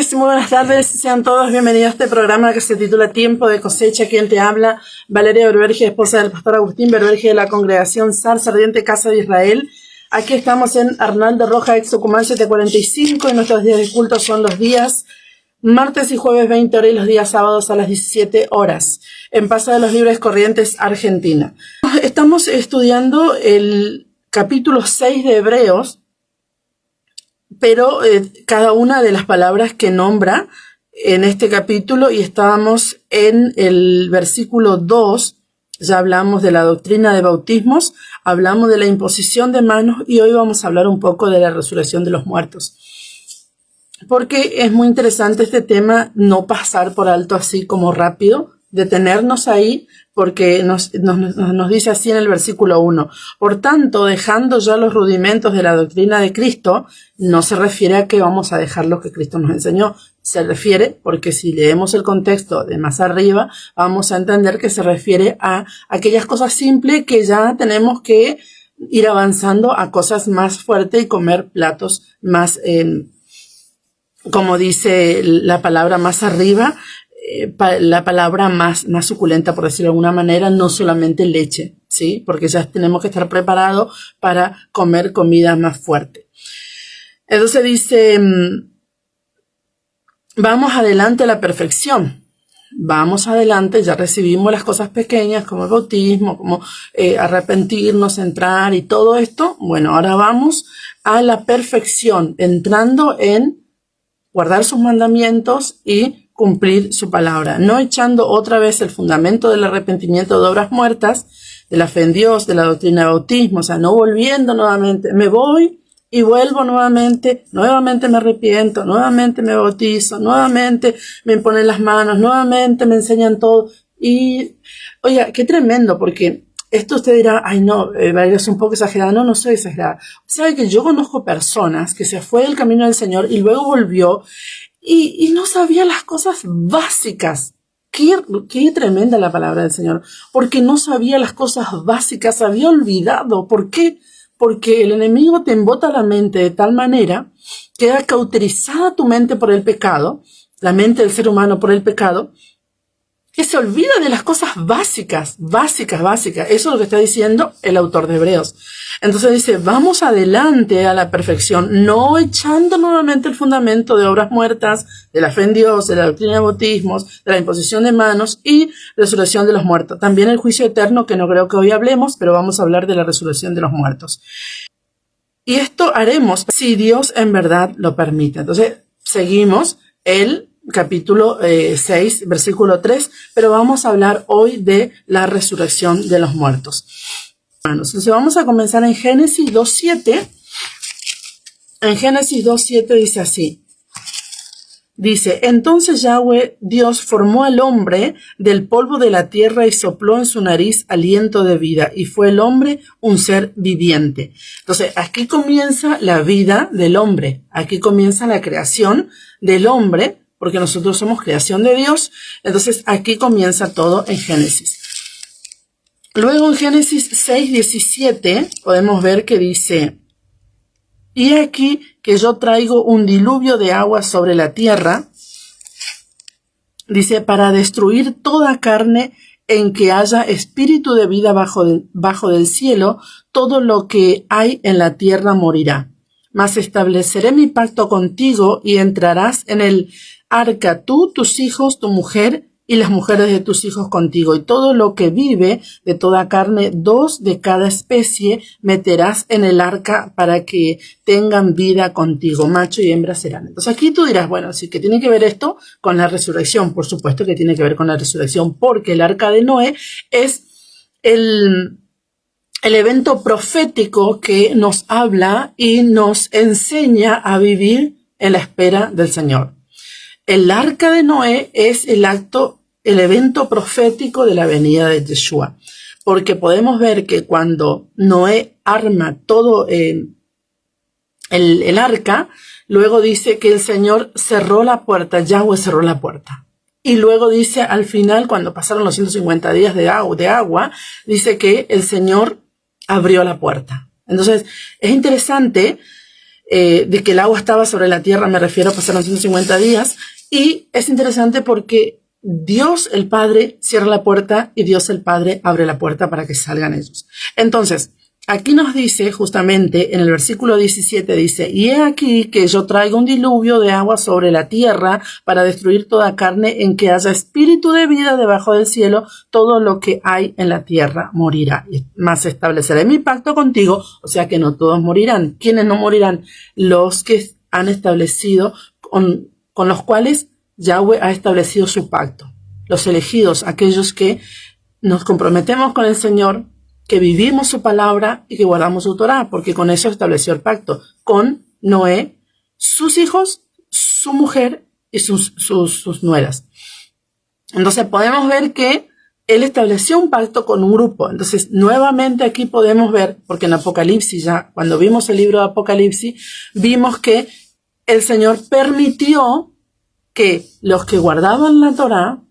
tardes, muy buenas tardes. Sean todos bienvenidos a este programa que se titula Tiempo de Cosecha. Quien te habla, Valeria Berberge, esposa del pastor Agustín Berberge de la congregación Zarza Ardiente Casa de Israel. Aquí estamos en Arnaldo Roja, ex Tucumán 745, y nuestros días de culto son los días martes y jueves 20 horas y los días sábados a las 17 horas, en Paso de los Libres Corrientes, Argentina. Estamos estudiando el capítulo 6 de Hebreos, pero cada una de las palabras que nombra en este capítulo, y estábamos en el versículo 2, ya hablamos de la doctrina de bautismos, hablamos de la imposición de manos, y hoy vamos a hablar un poco de la resurrección de los muertos. Porque es muy interesante este tema, no pasar por alto así como rápido, detenernos ahí, porque nos dice así en el versículo 1. Por tanto, dejando ya los rudimentos de la doctrina de Cristo, no se refiere a que vamos a dejar lo que Cristo nos enseñó. Se refiere, porque si leemos el contexto de más arriba, vamos a entender que se refiere a aquellas cosas simples que ya tenemos que ir avanzando a cosas más fuertes y comer platos más, como dice la palabra más arriba, la palabra más suculenta, por decirlo de alguna manera, no solamente leche, ¿sí? Porque ya tenemos que estar preparados para comer comida más fuerte. Entonces dice, vamos adelante a la perfección. Vamos adelante, ya recibimos las cosas pequeñas como el bautismo, como arrepentirnos, entrar y todo esto. Bueno, ahora vamos a la perfección, entrando en guardar sus mandamientos y cumplir su palabra, no echando otra vez el fundamento del arrepentimiento de obras muertas, de la fe en Dios, de la doctrina de bautismo, o sea, no volviendo nuevamente, me voy y vuelvo nuevamente me arrepiento, nuevamente me bautizo, nuevamente me imponen las manos, nuevamente me enseñan todo. Y, oiga, qué tremendo, porque esto usted dirá, ay no, es un poco exagerada. No, no soy exagerada. Sabe que yo conozco personas que se fue del camino del Señor y luego volvió y no sabía las cosas básicas. Qué tremenda la palabra del Señor, porque no sabía las cosas básicas, había olvidado. ¿Por qué? Porque el enemigo te embota la mente de tal manera, queda cauterizada tu mente por el pecado, la mente del ser humano por el pecado, que se olvida de las cosas básicas. Eso es lo que está diciendo el autor de Hebreos. Entonces dice, vamos adelante a la perfección, no echando nuevamente el fundamento de obras muertas, de la fe en Dios, de la doctrina de bautismos, de la imposición de manos y resurrección de los muertos. También el juicio eterno, que no creo que hoy hablemos, pero vamos a hablar de la resurrección de los muertos. Y esto haremos si Dios en verdad lo permite. Entonces seguimos el capítulo 6, versículo 3, pero vamos a hablar hoy de la resurrección de los muertos. Entonces vamos a comenzar en Génesis 2.7. En Génesis 2.7 dice así. Dice, entonces Yahweh Dios formó al hombre del polvo de la tierra y sopló en su nariz aliento de vida, y fue el hombre un ser viviente. Entonces aquí comienza la vida del hombre, aquí comienza la creación del hombre, porque nosotros somos creación de Dios. Entonces aquí comienza todo en Génesis. Luego en Génesis 6:17 podemos ver que dice, y aquí que yo traigo un diluvio de agua sobre la tierra, dice, para destruir toda carne en que haya espíritu de vida bajo del cielo, todo lo que hay en la tierra morirá. Mas estableceré mi pacto contigo y entrarás en el arca tú, tus hijos, tu mujer y las mujeres de tus hijos contigo, y todo lo que vive de toda carne, 2 de cada especie meterás en el arca para que tengan vida contigo, macho y hembra serán. Entonces aquí tú dirás, bueno, sí que tiene que ver esto con la resurrección. Por supuesto que tiene que ver con la resurrección, porque el arca de Noé es el evento profético que nos habla y nos enseña a vivir en la espera del Señor. El arca de Noé es el evento profético de la venida de Yeshua, porque podemos ver que cuando Noé arma todo el arca, luego dice que el Señor cerró la puerta, Yahweh cerró la puerta. Y luego dice al final, cuando pasaron los 150 días de agua, dice que el Señor abrió la puerta. Entonces es interesante de que el agua estaba sobre la tierra, me refiero, pasaron 150 días. Y es interesante porque Dios el Padre cierra la puerta y Dios el Padre abre la puerta para que salgan ellos. Entonces, aquí nos dice justamente en el versículo 17, dice, y he aquí que yo traigo un diluvio de agua sobre la tierra para destruir toda carne en que haya espíritu de vida debajo del cielo, todo lo que hay en la tierra morirá. Más estableceré mi pacto contigo, o sea que no todos morirán. ¿Quiénes no morirán? Los que han establecido con los cuales Yahweh ha establecido su pacto. Los elegidos, aquellos que nos comprometemos con el Señor, que vivimos su palabra y que guardamos su Torah, porque con eso estableció el pacto, con Noé, sus hijos, su mujer y sus nueras. Entonces podemos ver que él estableció un pacto con un grupo. Entonces nuevamente aquí podemos ver, porque en Apocalipsis, ya cuando vimos el libro de Apocalipsis, vimos que el Señor permitió que los que guardaban la Torah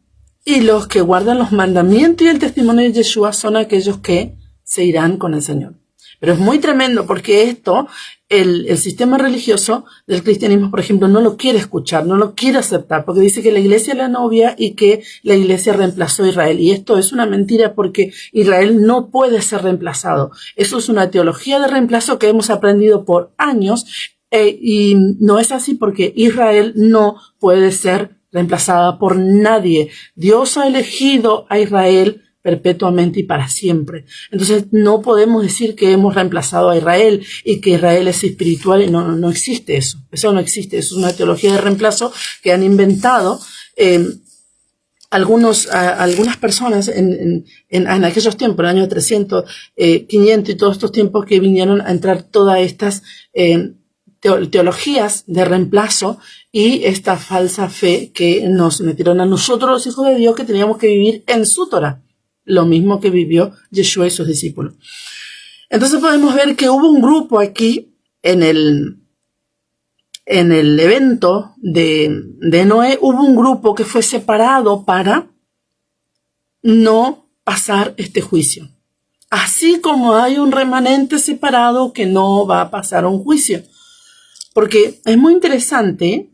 y los que guardan los mandamientos y el testimonio de Yeshua son aquellos que se irán con el Señor. Pero es muy tremendo porque esto, el sistema religioso del cristianismo, por ejemplo, no lo quiere escuchar, no lo quiere aceptar, porque dice que la iglesia es la novia y que la iglesia reemplazó a Israel. Y esto es una mentira porque Israel no puede ser reemplazado. Eso es una teología de reemplazo que hemos aprendido por años. Y no es así porque Israel no puede ser reemplazada por nadie. Dios ha elegido a Israel perpetuamente y para siempre. Entonces no podemos decir que hemos reemplazado a Israel y que Israel es espiritual. Y no existe eso. Eso no existe. Eso es una teología de reemplazo que han inventado algunas personas en aquellos tiempos, en el año 300, 500 y todos estos tiempos que vinieron a entrar todas estas teologías de reemplazo y esta falsa fe que nos metieron a nosotros los hijos de Dios que teníamos que vivir en su Torah, lo mismo que vivió Yeshua y sus discípulos. Entonces podemos ver que hubo un grupo aquí en el evento de Noé, hubo un grupo que fue separado para no pasar este juicio. Así como hay un remanente separado que no va a pasar un juicio. Porque es muy interesante,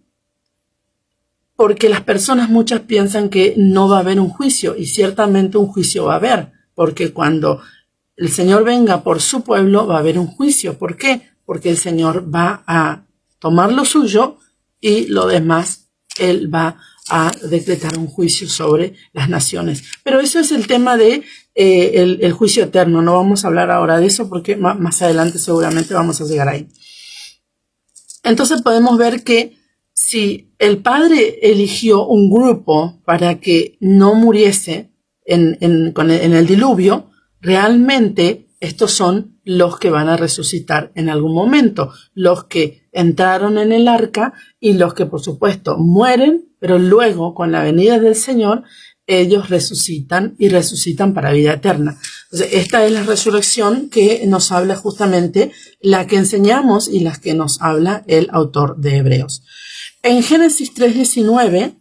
porque las personas muchas piensan que no va a haber un juicio, y ciertamente un juicio va a haber, porque cuando el Señor venga por su pueblo va a haber un juicio. ¿Por qué? Porque el Señor va a tomar lo suyo y lo demás Él va a decretar un juicio sobre las naciones. Pero eso es el tema de el juicio eterno. No vamos a hablar ahora de eso porque más adelante seguramente vamos a llegar ahí. Entonces podemos ver que si el Padre eligió un grupo para que no muriese en el diluvio, realmente estos son los que van a resucitar en algún momento, los que entraron en el arca y los que por supuesto mueren, pero luego con la venida del Señor ellos resucitan y resucitan para vida eterna. Entonces, esta es la resurrección que nos habla justamente la que enseñamos y la que nos habla el autor de Hebreos. En Génesis 3:19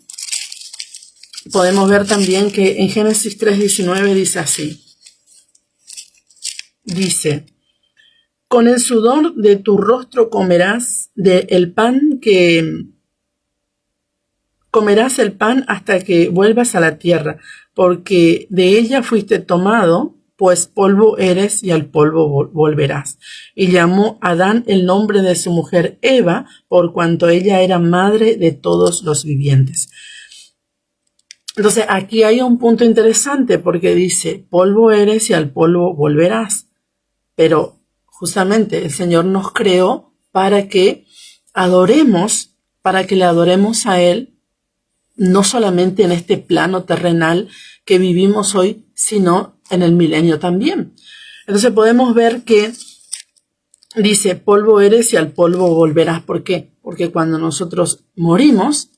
podemos ver también que en Génesis 3:19 dice así. Dice, con el sudor de tu rostro comerás el pan hasta que vuelvas a la tierra, porque de ella fuiste tomado, pues polvo eres y al polvo volverás. Y llamó Adán el nombre de su mujer Eva, por cuanto ella era madre de todos los vivientes. Entonces aquí hay un punto interesante porque dice, polvo eres y al polvo volverás. Pero justamente el Señor nos creó para que adoremos, para que le adoremos a Él, no solamente en este plano terrenal que vivimos hoy, sino en el milenio también. Entonces podemos ver que dice, polvo eres y al polvo volverás. ¿Por qué? Porque cuando nosotros morimos,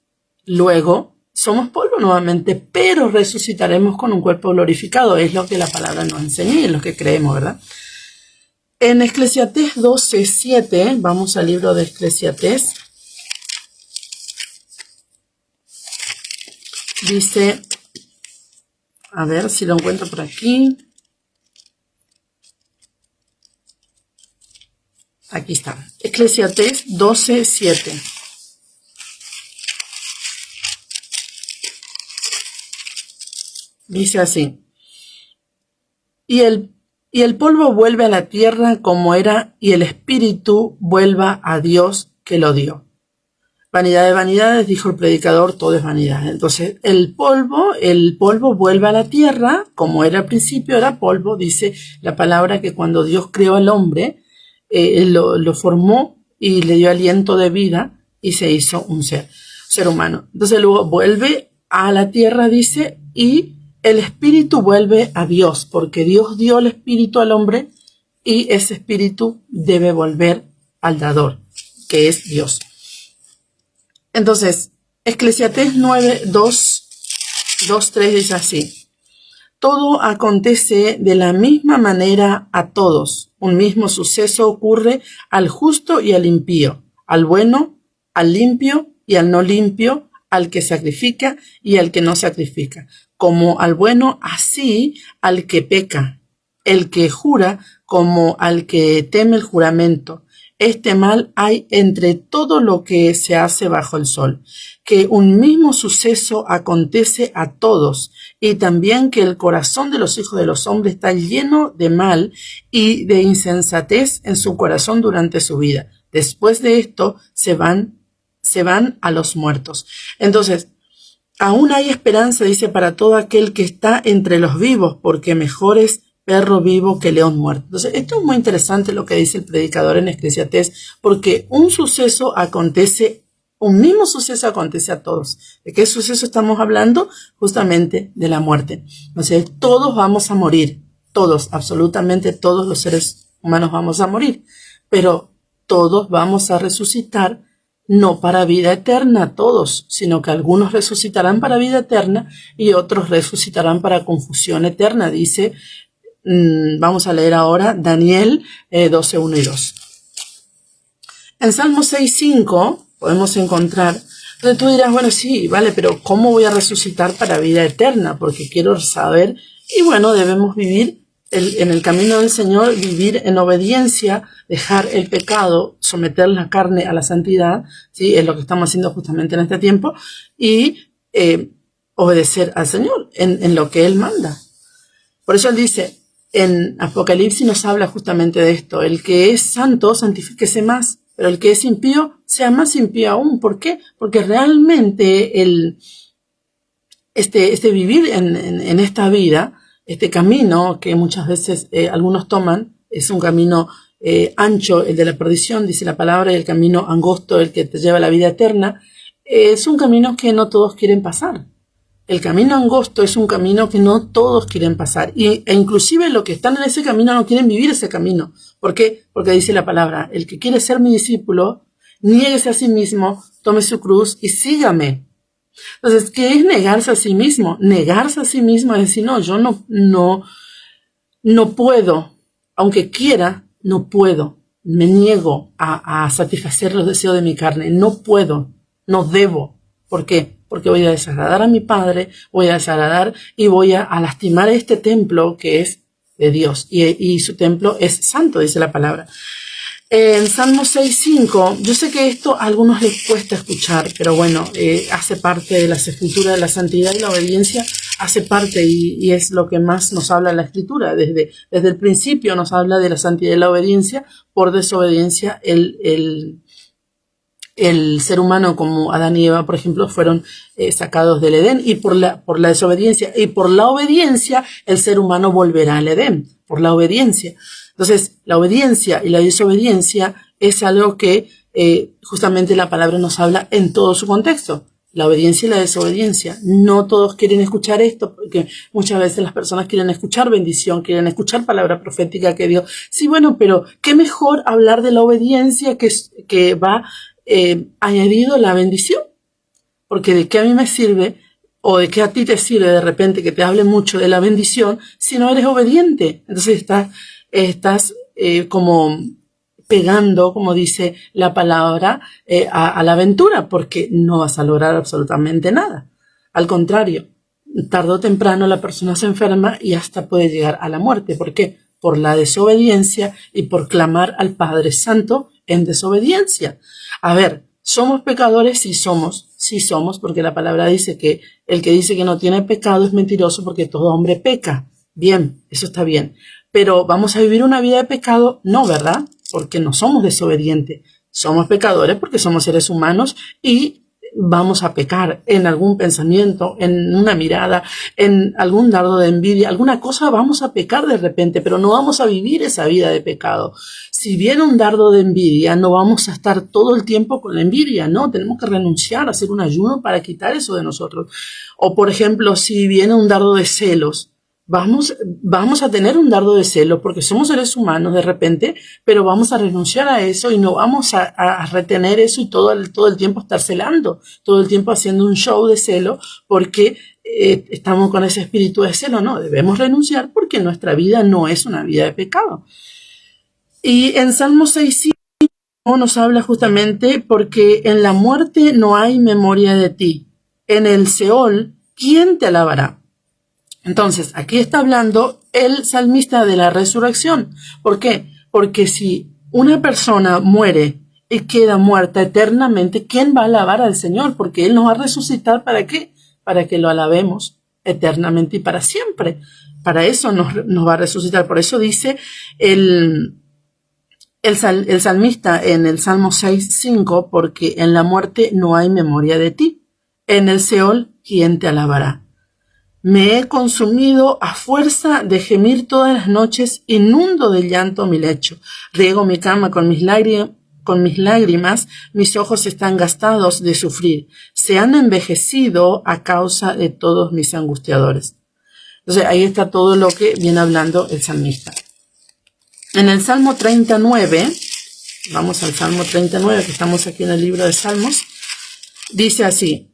luego somos polvo nuevamente, pero resucitaremos con un cuerpo glorificado. Es lo que la palabra nos enseña y es lo que creemos, ¿verdad? En Eclesiastés 12:7, vamos al libro de Eclesiastés, dice, a ver si lo encuentro por aquí. Aquí está. Eclesiastés 12:7. Dice así. Y el polvo vuelve a la tierra como era, y el espíritu vuelva a Dios que lo dio. Vanidad de vanidades, dijo el predicador, todo es vanidad. Entonces, el polvo vuelve a la tierra, como era al principio, era polvo, dice la palabra que cuando Dios creó al hombre, lo formó y le dio aliento de vida y se hizo un ser humano. Entonces, luego vuelve a la tierra, dice, y el espíritu vuelve a Dios, porque Dios dio el espíritu al hombre y ese espíritu debe volver al dador, que es Dios. Entonces, Eclesiastés 9:2-3 dice así. Todo acontece de la misma manera a todos. Un mismo suceso ocurre al justo y al impío, al bueno, al limpio y al no limpio, al que sacrifica y al que no sacrifica. Como al bueno, así al que peca, el que jura como al que teme el juramento. Este mal hay entre todo lo que se hace bajo el sol, que un mismo suceso acontece a todos, y también que el corazón de los hijos de los hombres está lleno de mal y de insensatez en su corazón durante su vida. Después de esto se van a los muertos. Entonces, aún hay esperanza, dice, para todo aquel que está entre los vivos, porque mejor es perro vivo que león muerto. Entonces, esto es muy interesante lo que dice el predicador en Eclesiastés, porque un mismo suceso acontece a todos. ¿De qué suceso estamos hablando? Justamente de la muerte. Entonces, todos vamos a morir. Todos, absolutamente todos los seres humanos vamos a morir. Pero todos vamos a resucitar, no para vida eterna todos, sino que algunos resucitarán para vida eterna y otros resucitarán para confusión eterna, dice. Vamos a leer ahora Daniel 12:1 y 2. En Salmo 6:5 podemos encontrar, donde tú dirás, bueno, sí, vale, pero ¿cómo voy a resucitar para vida eterna? Porque quiero saber, y bueno, debemos vivir en el camino del Señor, vivir en obediencia, dejar el pecado, someter la carne a la santidad, ¿sí? Es lo que estamos haciendo justamente en este tiempo, y obedecer al Señor en lo que Él manda. Por eso Él dice, en Apocalipsis nos habla justamente de esto. El que es santo, santifíquese más, pero el que es impío, sea más impío aún. ¿Por qué? Porque realmente este vivir en esta vida, este camino que muchas veces algunos toman, es un camino ancho, el de la perdición, dice la palabra, y el camino angosto, el que te lleva a la vida eterna, es un camino que no todos quieren pasar. El camino angosto es un camino que no todos quieren pasar e inclusive los que están en ese camino no quieren vivir ese camino. ¿Por qué? Porque dice la palabra, el que quiere ser mi discípulo, niéguese a sí mismo, tome su cruz y sígame. Entonces, ¿qué es negarse a sí mismo? Negarse a sí mismo es decir, no, yo no puedo, aunque quiera, no puedo. Me niego a satisfacer los deseos de mi carne, no puedo, no debo. ¿Por qué? Porque voy a desagradar a mi Padre, voy a desagradar y voy a lastimar este templo que es de Dios. Y su templo es santo, dice la palabra. En Salmo 6:5, yo sé que esto a algunos les cuesta escuchar, pero bueno, hace parte de las escrituras de la santidad y la obediencia, hace parte y es lo que más nos habla la escritura. Desde el principio nos habla de la santidad y la obediencia. Por desobediencia, el ser humano como Adán y Eva, por ejemplo, fueron sacados del Edén, y por la desobediencia y por la obediencia el ser humano volverá al Edén, por la obediencia. Entonces, la obediencia y la desobediencia es algo que justamente la palabra nos habla en todo su contexto. La obediencia y la desobediencia. No todos quieren escuchar esto, porque muchas veces las personas quieren escuchar bendición, quieren escuchar palabra profética que Dios. Sí, bueno, pero qué mejor hablar de la obediencia que va añadido la bendición. Porque de qué a mí me sirve o de qué a ti te sirve de repente que te hable mucho de la bendición si no eres obediente. Entonces estás como pegando, como dice la palabra, a la aventura, porque no vas a lograr absolutamente nada. Al contrario, tarde o temprano la persona se enferma y hasta puede llegar a la muerte. ¿Por qué? por la desobediencia y por clamar al Padre Santo en desobediencia. A ver, ¿somos pecadores? Sí somos, porque la palabra dice que el que dice que no tiene pecado es mentiroso porque todo hombre peca. Bien, eso está bien. Pero ¿vamos a vivir una vida de pecado? No, ¿verdad? Porque no somos desobedientes. Somos pecadores porque somos seres humanos y vamos a pecar en algún pensamiento, en una mirada, en algún dardo de envidia, alguna cosa vamos a pecar de repente, pero no vamos a vivir esa vida de pecado. Si viene un dardo de envidia, no vamos a estar todo el tiempo con la envidia, ¿no? Tenemos que renunciar, hacer un ayuno para quitar eso de nosotros. O, por ejemplo, si viene un dardo de celos, vamos a tener un dardo de celos porque somos seres humanos de repente, pero vamos a renunciar a eso y no vamos a retener eso y todo el tiempo estar celando, todo el tiempo haciendo un show de celo porque estamos con ese espíritu de celo. No, debemos renunciar porque nuestra vida no es una vida de pecado. Y en Salmo 6:5 nos habla justamente porque en la muerte no hay memoria de ti. En el Seol, ¿quién te alabará? Entonces, aquí está hablando el salmista de la resurrección. ¿Por qué? Porque si una persona muere y queda muerta eternamente, ¿quién va a alabar al Señor? Porque Él nos va a resucitar, ¿para qué? Para que lo alabemos eternamente y para siempre. Para eso nos va a resucitar. Por eso dice el salmista en el Salmo 6:5, porque en la muerte no hay memoria de ti. En el Seol, ¿quién te alabará? Me he consumido a fuerza de gemir todas las noches, inundo de llanto mi lecho. Riego mi cama con mis lágrimas, mis ojos están gastados de sufrir. Se han envejecido a causa de todos mis angustiadores. Entonces ahí está todo lo que viene hablando el salmista. En el Salmo 39, vamos al Salmo 39, que estamos aquí en el libro de Salmos, dice así: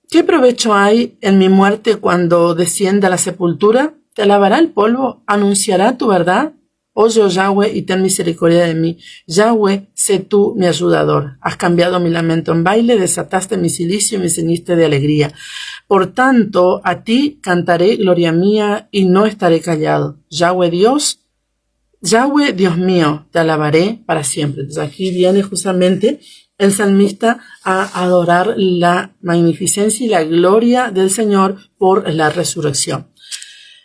¿qué provecho hay en mi muerte cuando descienda a la sepultura? ¿Te alabará el polvo? ¿Anunciará tu verdad? Oye, oh Yahweh, y ten misericordia de mí. Yahweh, sé tú mi ayudador. Has cambiado mi lamento en baile, desataste mi cilicio y me ceñiste de alegría. Por tanto, a ti cantaré gloria mía y no estaré callado. Yahweh Dios mío, te alabaré para siempre. Entonces aquí viene justamente el salmista a adorar la magnificencia y la gloria del Señor por la resurrección.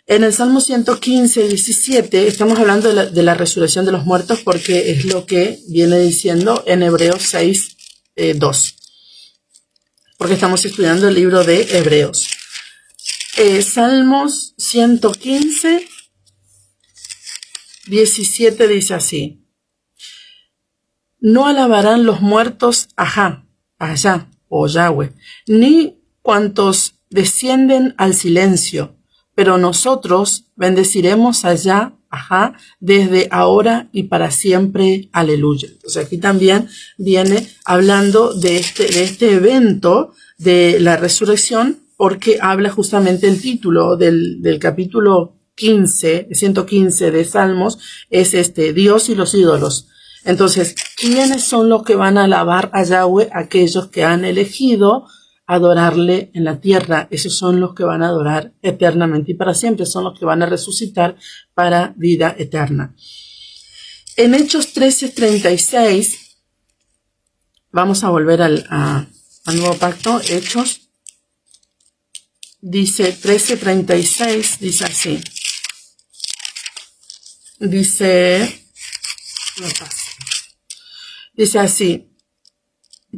En el Salmo 115:17 estamos hablando de la resurrección de los muertos porque es lo que viene diciendo en Hebreos 6:2. Porque estamos estudiando el libro de Hebreos. Salmos 115:17 dice así: no alabarán los muertos allá, o Yahweh, ni cuantos descienden al silencio, pero nosotros bendeciremos allá, desde ahora y para siempre. Aleluya. Entonces aquí también viene hablando de este evento de la resurrección, porque habla justamente el título del capítulo 115 de Salmos, es Dios y los ídolos. Entonces, ¿quiénes son los que van a alabar a Yahweh? Aquellos que han elegido adorarle en la tierra. Esos son los que van a adorar eternamente y para siempre. Son los que van a resucitar para vida eterna. En Hechos 13:36, vamos a volver al Nuevo Pacto. Hechos, dice 13:36, dice así. Dice así: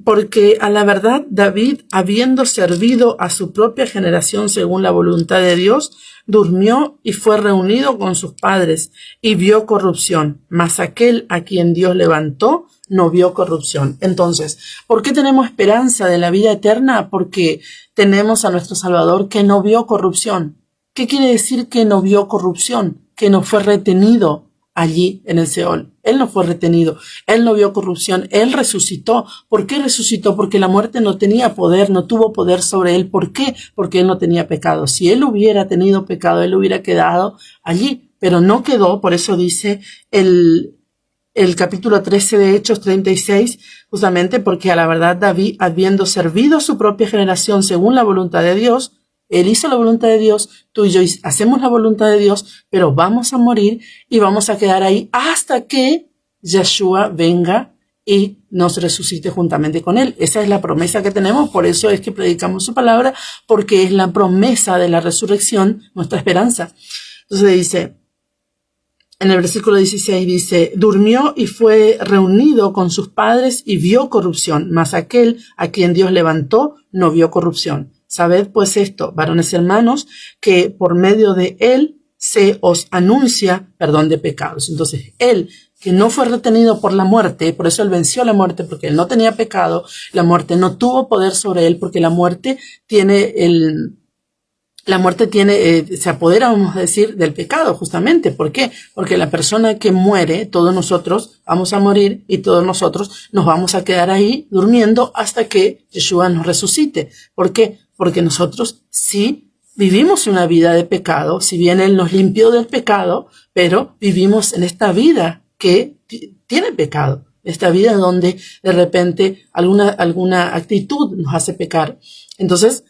porque a la verdad David, habiendo servido a su propia generación según la voluntad de Dios, durmió y fue reunido con sus padres y vio corrupción, mas aquel a quien Dios levantó no vio corrupción. Entonces, ¿por qué tenemos esperanza de la vida eterna? Porque tenemos a nuestro Salvador que no vio corrupción. ¿Qué quiere decir que no vio corrupción? Que no fue retenido allí en el Seol. Él no fue retenido, él no vio corrupción, él resucitó. ¿Por qué resucitó? Porque la muerte no tenía poder, no tuvo poder sobre él. ¿Por qué? Porque él no tenía pecado. Si él hubiera tenido pecado, él hubiera quedado allí, pero no quedó. Por eso dice el capítulo 13 de Hechos 36, justamente porque a la verdad David, habiendo servido a su propia generación según la voluntad de Dios, Él hizo la voluntad de Dios, tú y yo hacemos la voluntad de Dios, pero vamos a morir y vamos a quedar ahí hasta que Yeshua venga y nos resucite juntamente con Él. Esa es la promesa que tenemos, por eso es que predicamos su palabra, porque es la promesa de la resurrección, nuestra esperanza. Entonces dice, en el versículo 16 dice, durmió y fue reunido con sus padres y vio corrupción, mas aquel a quien Dios levantó no vio corrupción. Sabed pues esto, varones hermanos, que por medio de él se os anuncia perdón de pecados. Entonces, él que no fue retenido por la muerte, por eso él venció la muerte, porque él no tenía pecado, la muerte no tuvo poder sobre él, porque la muerte tiene se apodera, vamos a decir, del pecado, justamente. ¿Por qué? Porque la persona que muere, todos nosotros vamos a morir y todos nosotros nos vamos a quedar ahí durmiendo hasta que Yeshua nos resucite. ¿Por qué? Porque nosotros sí vivimos una vida de pecado, si bien Él nos limpió del pecado, pero vivimos en esta vida que tiene pecado, esta vida donde de repente alguna actitud nos hace pecar. Entonces,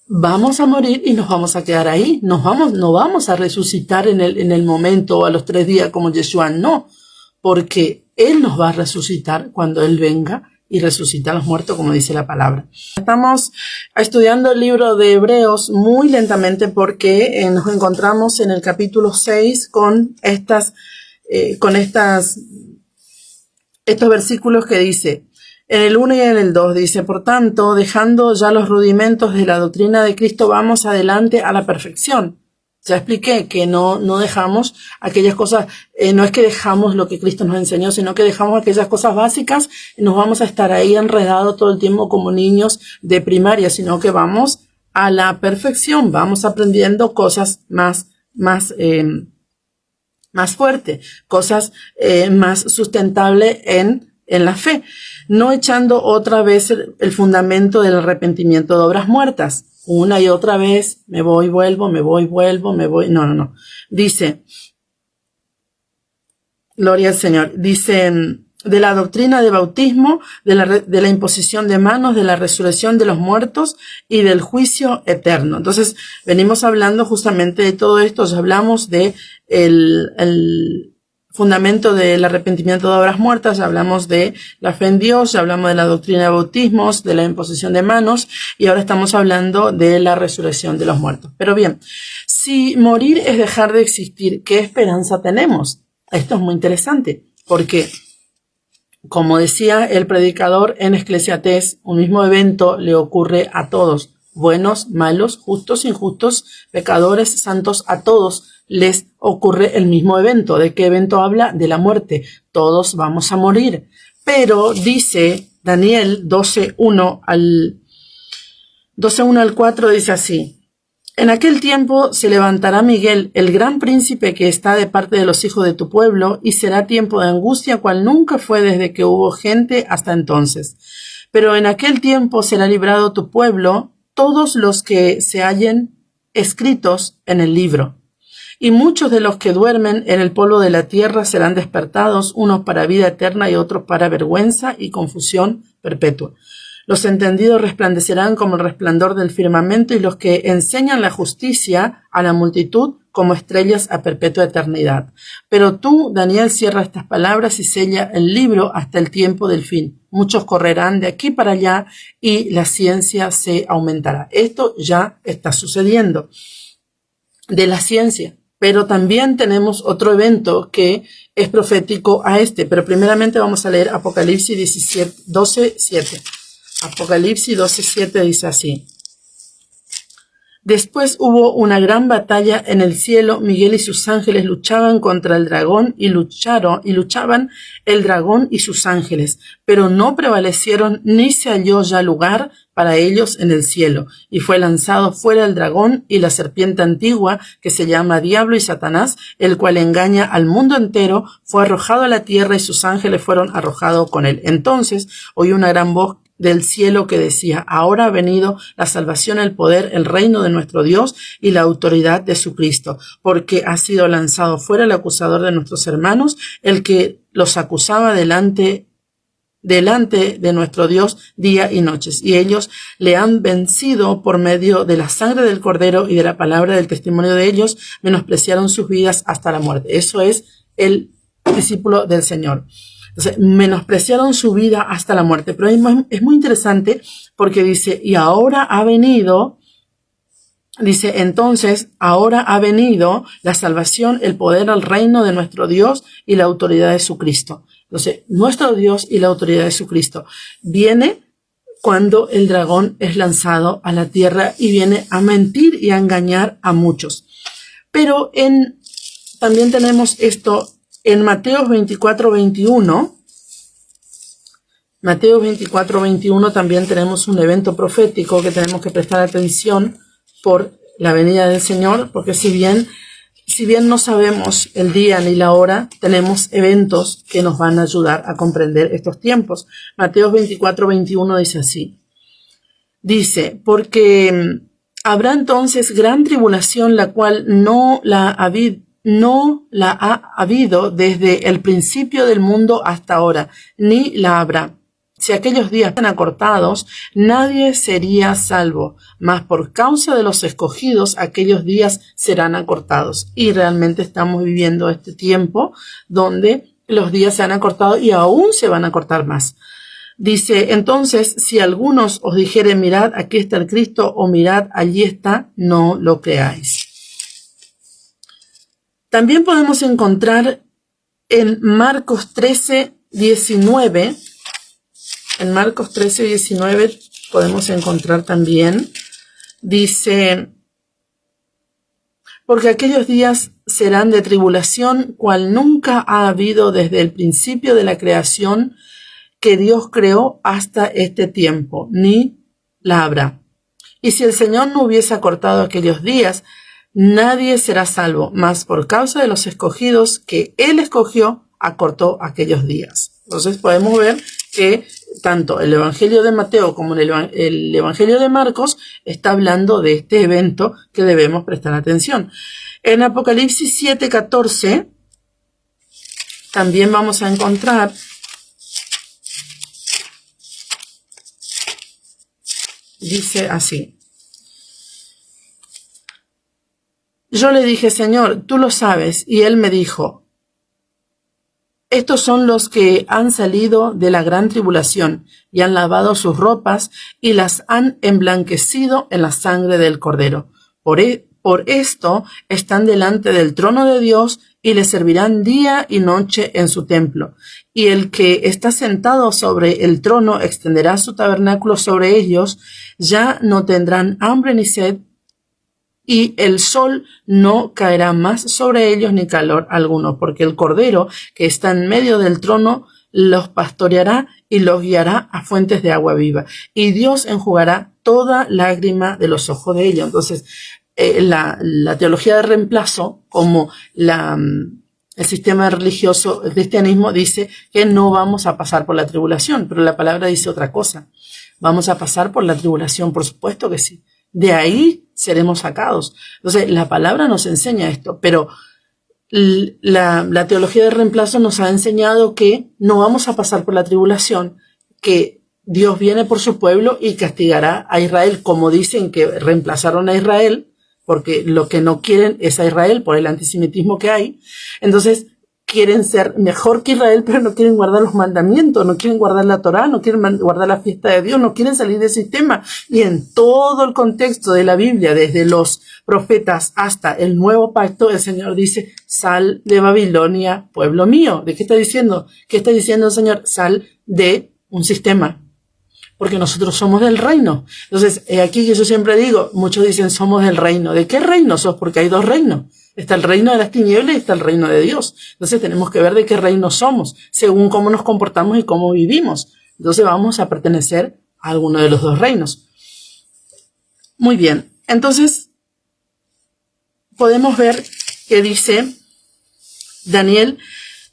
vamos a morir y nos vamos a quedar ahí. No vamos a resucitar en el momento o a los 3 días como Yeshua, no, porque Él nos va a resucitar cuando Él venga y resucita a los muertos, como dice la palabra. Estamos estudiando el libro de Hebreos muy lentamente porque nos encontramos en el capítulo 6 con estos versículos que dice, en el 1 y en el 2 dice, por tanto, dejando ya los rudimentos de la doctrina de Cristo, vamos adelante a la perfección. Ya expliqué que no dejamos aquellas cosas, no es que dejamos lo que Cristo nos enseñó, sino que dejamos aquellas cosas básicas y nos vamos a estar ahí enredados todo el tiempo como niños de primaria, sino que vamos a la perfección, vamos aprendiendo cosas más fuertes, cosas más sustentables en la fe, no echando otra vez el fundamento del arrepentimiento de obras muertas. Una y otra vez, me voy, vuelvo. No. Dice, gloria al Señor, dice, de la doctrina de bautismo, de la imposición de manos, de la resurrección de los muertos y del juicio eterno. Entonces, venimos hablando justamente de todo esto, ya hablamos de el fundamento del arrepentimiento de obras muertas, ya hablamos de la fe en Dios, ya hablamos de la doctrina de bautismos, de la imposición de manos, y ahora estamos hablando de la resurrección de los muertos. Pero bien, si morir es dejar de existir, ¿qué esperanza tenemos? Esto es muy interesante, porque, como decía el predicador en Eclesiastés, un mismo evento le ocurre a todos, buenos, malos, justos, injustos, pecadores, santos, a todos les ocurre el mismo evento. ¿De qué evento habla? De la muerte. Todos vamos a morir. Pero dice Daniel 12:1 al 4, dice así, en aquel tiempo se levantará Miguel, el gran príncipe que está de parte de los hijos de tu pueblo, y será tiempo de angustia cual nunca fue desde que hubo gente hasta entonces. Pero en aquel tiempo será librado tu pueblo, todos los que se hallen escritos en el libro. Y muchos de los que duermen en el polvo de la tierra serán despertados, unos para vida eterna y otros para vergüenza y confusión perpetua. Los entendidos resplandecerán como el resplandor del firmamento y los que enseñan la justicia a la multitud como estrellas a perpetua eternidad. Pero tú, Daniel, cierra estas palabras y sella el libro hasta el tiempo del fin. Muchos correrán de aquí para allá y la ciencia se aumentará. Esto ya está sucediendo de la ciencia. Pero también tenemos otro evento que es profético a este. Pero primeramente vamos a leer Apocalipsis 12:7. Apocalipsis 12:7 dice así. Después hubo una gran batalla en el cielo. Miguel y sus ángeles luchaban contra el dragón y luchaban el dragón y sus ángeles, pero no prevalecieron ni se halló ya lugar para ellos en el cielo. Y fue lanzado fuera el dragón y la serpiente antigua, que se llama Diablo y Satanás, el cual engaña al mundo entero, fue arrojado a la tierra y sus ángeles fueron arrojados con él. Entonces oí una gran voz del cielo que decía, ahora ha venido la salvación, el poder, el reino de nuestro Dios y la autoridad de su Cristo, porque ha sido lanzado fuera el acusador de nuestros hermanos, el que los acusaba delante delante de nuestro Dios día y noches, y ellos le han vencido por medio de la sangre del Cordero y de la palabra del testimonio de ellos, menospreciaron sus vidas hasta la muerte. Eso es el discípulo del Señor. Entonces, menospreciaron su vida hasta la muerte. Pero es muy interesante porque dice, y ahora ha venido, dice, entonces, ahora ha venido la salvación, el poder, el reino de nuestro Dios y la autoridad de su Cristo. Entonces, nuestro Dios y la autoridad de su Cristo viene cuando el dragón es lanzado a la tierra y viene a mentir y a engañar a muchos. Pero también tenemos esto en Mateo 24:21. Mateo 24:21 también tenemos un evento profético que tenemos que prestar atención por la venida del Señor, porque si bien no sabemos el día ni la hora, tenemos eventos que nos van a ayudar a comprender estos tiempos. Mateo 24:21 dice así. Dice, porque habrá entonces gran tribulación, la cual no la ha habido desde el principio del mundo hasta ahora, ni la habrá. Si aquellos días están acortados, nadie sería salvo, mas por causa de los escogidos, aquellos días serán acortados. Y realmente estamos viviendo este tiempo donde los días se han acortado y aún se van a acortar más. Dice, entonces, si algunos os dijeren, mirad, aquí está el Cristo, o mirad, allí está, no lo creáis. También podemos encontrar en Marcos 13:19, en Marcos 13:19 podemos encontrar también, dice, porque aquellos días serán de tribulación, cual nunca ha habido desde el principio de la creación que Dios creó hasta este tiempo, ni la habrá. Y si el Señor no hubiese acortado aquellos días, nadie será salvo, mas por causa de los escogidos que Él escogió, acortó aquellos días. Entonces podemos ver que tanto el Evangelio de Mateo como el Evangelio de Marcos está hablando de este evento que debemos prestar atención. En Apocalipsis 7:14 también vamos a encontrar dice así. Yo le dije, Señor, tú lo sabes. Y él me dijo, estos son los que han salido de la gran tribulación y han lavado sus ropas y las han emblanquecido en la sangre del Cordero. Por esto están delante del trono de Dios y le servirán día y noche en su templo. Y el que está sentado sobre el trono extenderá su tabernáculo sobre ellos, ya no tendrán hambre ni sed, y el sol no caerá más sobre ellos ni calor alguno, porque el Cordero que está en medio del trono los pastoreará y los guiará a fuentes de agua viva. Y Dios enjugará toda lágrima de los ojos de ellos. Entonces, la teología de reemplazo, como el sistema religioso, el cristianismo, dice que no vamos a pasar por la tribulación, pero la palabra dice otra cosa. ¿Vamos a pasar por la tribulación? Por supuesto que sí. De ahí seremos sacados. Entonces, la palabra nos enseña esto, pero la teología de reemplazo nos ha enseñado que no vamos a pasar por la tribulación, que Dios viene por su pueblo y castigará a Israel, como dicen que reemplazaron a Israel, porque lo que no quieren es a Israel por el antisemitismo que hay. Entonces, quieren ser mejor que Israel, pero no quieren guardar los mandamientos, no quieren guardar la Torá, no quieren guardar la fiesta de Dios, no quieren salir del sistema. Y en todo el contexto de la Biblia, desde los profetas hasta el nuevo pacto, el Señor dice, sal de Babilonia, pueblo mío. ¿De qué está diciendo? ¿Qué está diciendo el Señor? Sal de un sistema. Porque nosotros somos del reino. Entonces, aquí que yo siempre digo, muchos dicen somos del reino. ¿De qué reino sos? Porque hay dos reinos. Está el reino de las tinieblas y está el reino de Dios. Entonces tenemos que ver de qué reino somos, según cómo nos comportamos y cómo vivimos. Entonces vamos a pertenecer a alguno de los dos reinos. Muy bien. Entonces, podemos ver que dice Daniel,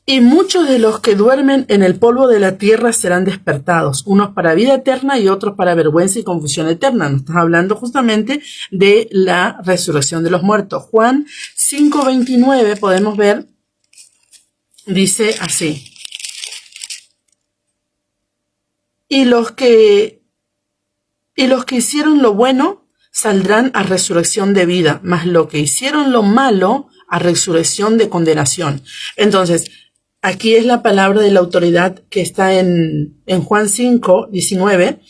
y muchos de los que duermen en el polvo de la tierra serán despertados, unos para vida eterna y otros para vergüenza y confusión eterna. Nos está hablando justamente de la resurrección de los muertos. Juan 5:29 podemos ver, dice así. Y los que hicieron lo bueno saldrán a resurrección de vida, mas los que hicieron lo malo a resurrección de condenación. Entonces, aquí es la palabra de la autoridad que está en Juan 5:19.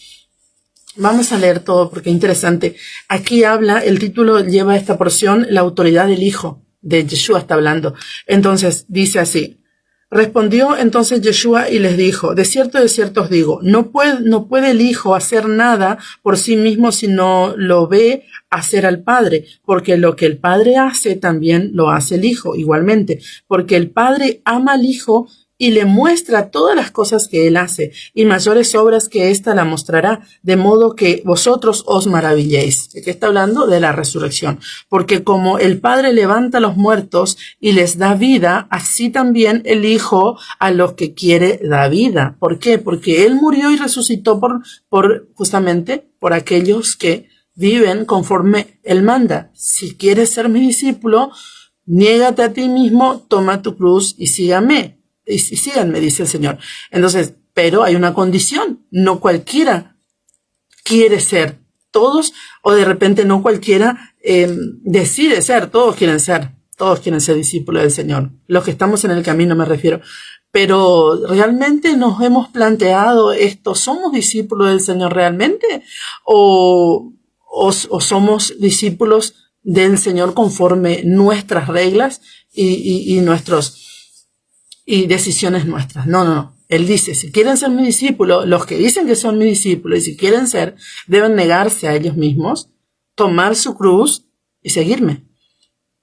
Vamos a leer todo porque es interesante. Aquí habla, el título lleva esta porción, la autoridad del Hijo, de Yeshua está hablando. Entonces, dice así. Respondió entonces Yeshua y les dijo, de cierto os digo, no puede el Hijo hacer nada por sí mismo si no lo ve hacer al Padre, porque lo que el Padre hace también lo hace el Hijo igualmente, porque el Padre ama al Hijo y le muestra todas las cosas que él hace, y mayores obras que ésta la mostrará, de modo que vosotros os maravilléis. ¿De qué está hablando? De la resurrección. Porque como el Padre levanta a los muertos y les da vida, así también el Hijo a los que quiere da vida. ¿Por qué? Porque él murió y resucitó justamente por aquellos que viven conforme él manda. Si quieres ser mi discípulo, niégate a ti mismo, toma tu cruz y sígame. Y síganme, dice el Señor. Entonces, pero hay una condición. No cualquiera quiere ser. Todos, o de repente no cualquiera decide ser. Todos quieren ser. Todos quieren ser discípulos del Señor. Los que estamos en el camino me refiero. Pero realmente nos hemos planteado esto. ¿Somos discípulos del Señor realmente? ¿O somos discípulos del Señor conforme nuestras reglas y decisiones nuestras? No. Él dice, si quieren ser mi discípulo, los que dicen que son mi discípulo y si quieren ser, deben negarse a ellos mismos, tomar su cruz y seguirme.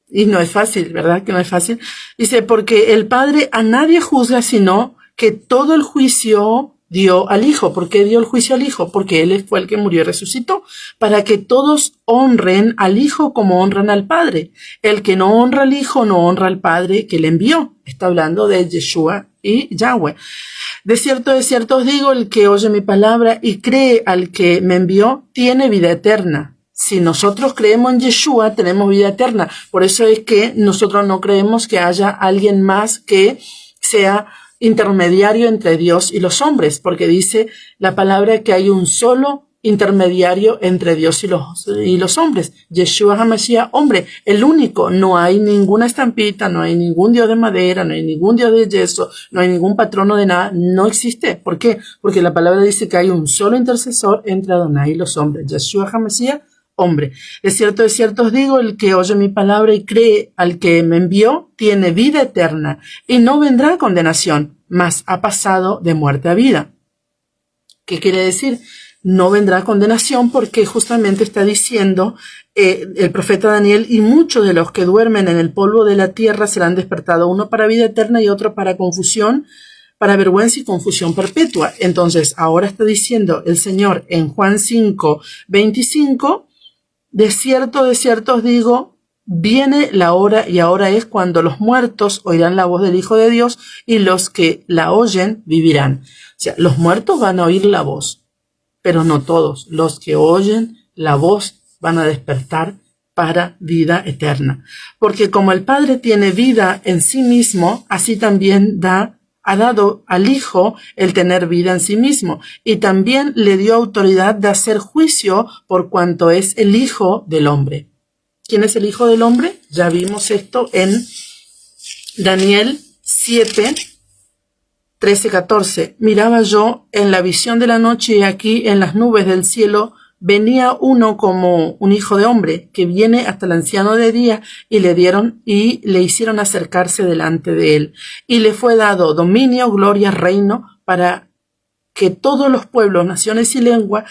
Y no es fácil, ¿verdad? Que no es fácil. Dice, porque el Padre a nadie juzga, sino que todo el juicio dio al Hijo. ¿Por qué dio el juicio al Hijo? Porque Él fue el que murió y resucitó, para que todos honren al Hijo como honran al Padre. El que no honra al Hijo no honra al Padre que le envió. Está hablando de Yeshua y Yahweh. De cierto os digo, el que oye mi palabra y cree al que me envió, tiene vida eterna. Si nosotros creemos en Yeshua, tenemos vida eterna. Por eso es que nosotros no creemos que haya alguien más que sea intermediario entre Dios y los hombres, porque dice la palabra que hay un solo intermediario entre Dios y los hombres. Yeshua HaMashiach, hombre, el único. No hay ninguna estampita, no hay ningún Dios de madera, no hay ningún Dios de yeso, no hay ningún patrono de nada. No existe. ¿Por qué? Porque la palabra dice que hay un solo intercesor entre Adonai y los hombres. Yeshua HaMashiach, hombre. De cierto os digo, el que oye mi palabra y cree al que me envió, tiene vida eterna y no vendrá a condenación, mas ha pasado de muerte a vida. ¿Qué quiere decir? No vendrá a condenación porque justamente está diciendo el profeta Daniel, y muchos de los que duermen en el polvo de la tierra serán despertados, uno para vida eterna y otro para confusión, para vergüenza y confusión perpetua. Entonces, ahora está diciendo el Señor en Juan 5:25, de cierto os digo, viene la hora y ahora es cuando los muertos oirán la voz del Hijo de Dios y los que la oyen vivirán. O sea, los muertos van a oír la voz, pero no todos. Los que oyen la voz van a despertar para vida eterna. Porque como el Padre tiene vida en sí mismo, así también ha dado al Hijo el tener vida en sí mismo, y también le dio autoridad de hacer juicio por cuanto es el Hijo del Hombre. ¿Quién es el Hijo del Hombre? Ya vimos esto en Daniel 7:13-14. Miraba yo en la visión de la noche y aquí en las nubes del cielo venía uno como un hijo de hombre que viene hasta el anciano de día y le hicieron acercarse delante de él. Y le fue dado dominio, gloria, reino para que todos los pueblos, naciones y lenguas,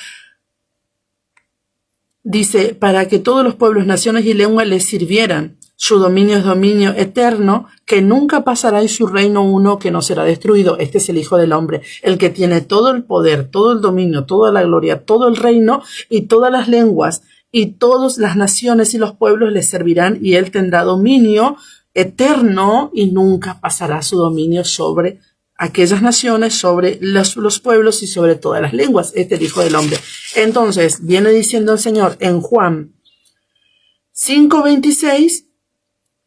para que todos los pueblos, naciones y lenguas le sirvieran. Su dominio es dominio eterno, que nunca pasará, y su reino uno que no será destruido. Este es el Hijo del Hombre, el que tiene todo el poder, todo el dominio, toda la gloria, todo el reino y todas las lenguas, y todas las naciones y los pueblos le servirán, y él tendrá dominio eterno y nunca pasará su dominio sobre aquellas naciones, sobre los pueblos y sobre todas las lenguas. Este es el Hijo del Hombre. Entonces, viene diciendo el Señor en Juan 5:26,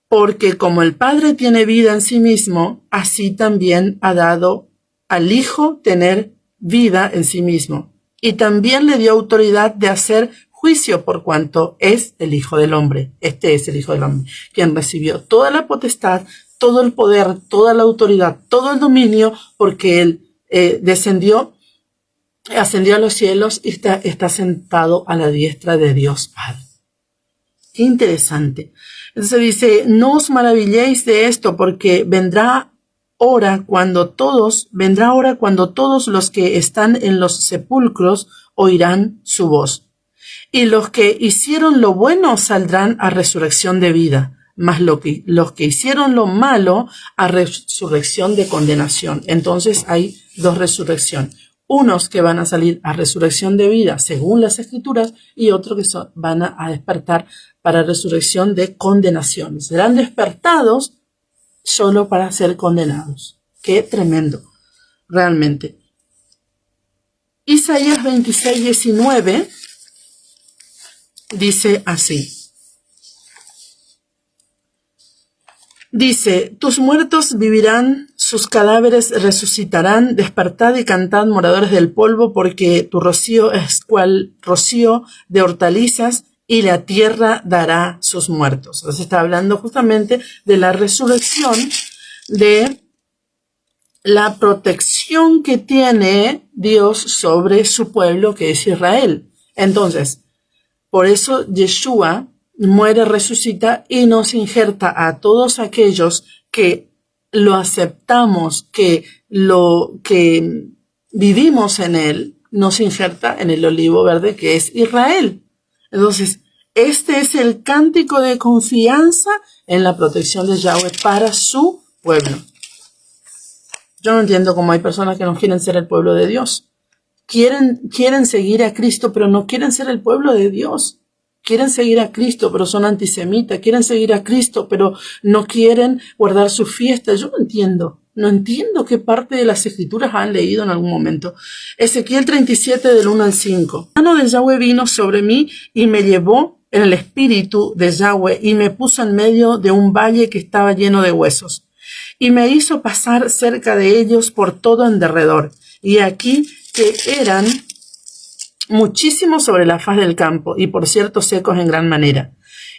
porque como el Padre tiene vida en sí mismo, así también ha dado al Hijo tener vida en sí mismo. Y también le dio autoridad de hacer juicio por cuanto es el Hijo del Hombre. Este es el Hijo del Hombre, quien recibió toda la potestad, todo el poder, toda la autoridad, todo el dominio, porque él ascendió a los cielos y está sentado a la diestra de Dios Padre. Qué interesante. Entonces dice, no os maravilléis de esto, porque vendrá hora cuando todos los que están en los sepulcros oirán su voz. Y los que hicieron lo bueno saldrán a resurrección de vida, mas los que hicieron lo malo a resurrección de condenación. Entonces hay dos resurrecciones. Unos que van a salir a resurrección de vida según las Escrituras y otros que van a despertar para resurrección de condenación. Serán despertados solo para ser condenados. Qué tremendo, realmente. Isaías 26:19 dice así. Dice, tus muertos vivirán, sus cadáveres resucitarán, despertad y cantad, moradores del polvo, porque tu rocío es cual rocío de hortalizas, y la tierra dará sus muertos. Entonces está hablando justamente de la resurrección, de la protección que tiene Dios sobre su pueblo, que es Israel. Entonces, por eso Yeshua muere, resucita y nos injerta a todos aquellos que lo aceptamos, que vivimos en él, nos injerta en el olivo verde que es Israel. Entonces, este es el cántico de confianza en la protección de Yahweh para su pueblo. Yo no entiendo cómo hay personas que no quieren ser el pueblo de Dios. Quieren seguir a Cristo, pero no quieren ser el pueblo de Dios. Quieren seguir a Cristo, pero son antisemitas. Quieren seguir a Cristo, pero no quieren guardar sus fiestas. Yo no entiendo. No entiendo qué parte de las Escrituras han leído en algún momento. Ezequiel 37, del 1 al 5. La mano de Yahweh vino sobre mí y me llevó en el espíritu de Yahweh y me puso en medio de un valle que estaba lleno de huesos. Y me hizo pasar cerca de ellos por todo en derredor. Y aquí que eran muchísimos sobre la faz del campo, y por cierto secos en gran manera.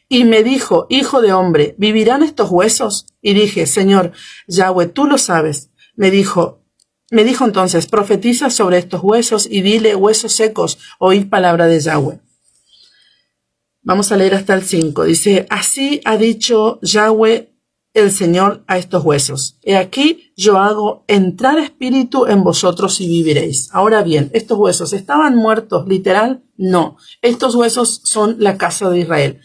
Y me dijo, hijo de hombre, ¿vivirán estos huesos? Y dije, Señor, Yahweh, tú lo sabes. Me dijo entonces, profetiza sobre estos huesos y dile, huesos secos, oíd palabra de Yahweh. Vamos a leer hasta el 5. Dice, así ha dicho Yahweh el Señor a estos huesos. He aquí, yo hago entrar espíritu en vosotros y viviréis. Ahora bien, ¿estos huesos estaban muertos, literal? No. Estos huesos son la casa de Israel.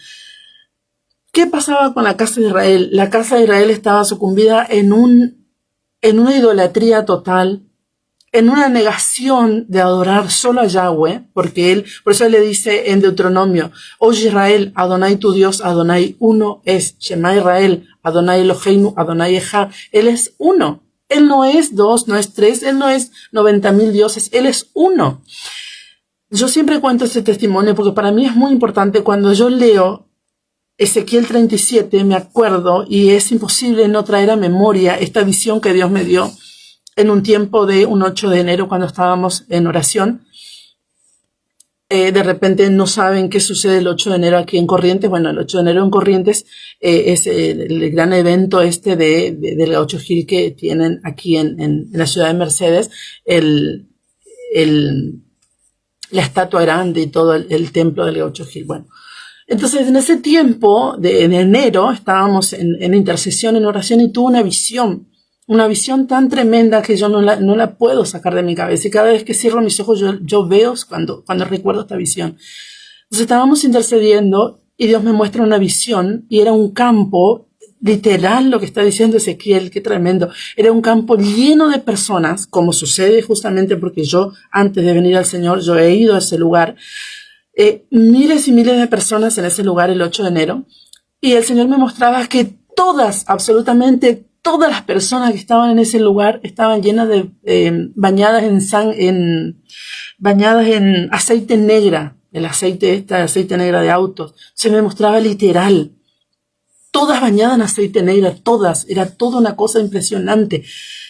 ¿Qué pasaba con la casa de Israel? La casa de Israel estaba sucumbida en una idolatría total, en una negación de adorar solo a Yahweh, por eso él le dice en Deuteronomio, oye Israel, Adonai tu Dios, Adonai uno es, Shema Israel, Adonai Eloheinu, Adonai Echad, él es uno. Él no es dos, no es tres, él no es 90,000 dioses, él es uno. Yo siempre cuento este testimonio porque para mí es muy importante. Cuando yo leo Ezequiel 37, me acuerdo, y es imposible no traer a memoria esta visión que Dios me dio en un tiempo de un 8 de enero cuando estábamos en oración. De repente no saben qué sucede el 8 de enero aquí en Corrientes. Bueno, el 8 de enero en Corrientes es el gran evento del Gaucho Gil que tienen aquí en la ciudad de Mercedes, la estatua grande y todo el templo del Gaucho Gil. Bueno, entonces en ese tiempo de enero estábamos en intercesión, en oración, y tuve una visión tan tremenda que yo no la puedo sacar de mi cabeza. Y cada vez que cierro mis ojos yo veo cuando recuerdo esta visión. Entonces estábamos intercediendo y Dios me muestra una visión y era un campo, literal lo que está diciendo Ezequiel, qué tremendo. Era un campo lleno de personas, como sucede justamente porque yo antes de venir al Señor, yo he ido a ese lugar. Miles y miles de personas en ese lugar el 8 de enero. Y el Señor me mostraba que absolutamente todas las personas que estaban en ese lugar estaban llenas bañadas en aceite negra, el aceite negra de autos. Se me mostraba literal. todas bañadas en aceite negro, todas, era toda una cosa impresionante.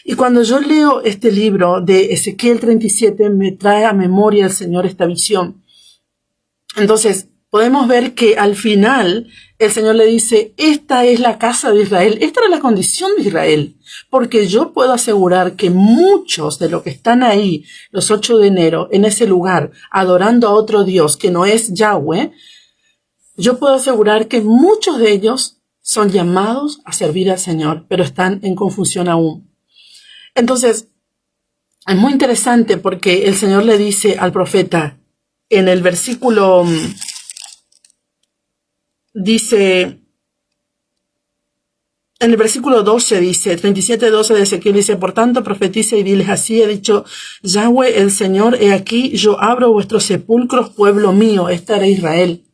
Y cuando yo leo este libro de Ezequiel 37, me trae a memoria el Señor esta visión. Entonces, podemos ver que al final el Señor le dice, esta es la casa de Israel, esta era la condición de Israel, porque yo puedo asegurar que muchos de los que están ahí los 8 de enero en ese lugar adorando a otro Dios que no es Yahweh, yo puedo asegurar que muchos de ellos son llamados a servir al Señor, pero están en confusión aún. Entonces, es muy interesante porque el Señor le dice al profeta en el versículo, en el versículo 12 dice, 37:12 de Ezequiel dice, por tanto profetiza y diles así, he dicho Yahweh el Señor, he aquí, yo abro vuestros sepulcros, pueblo mío, esta era Israel.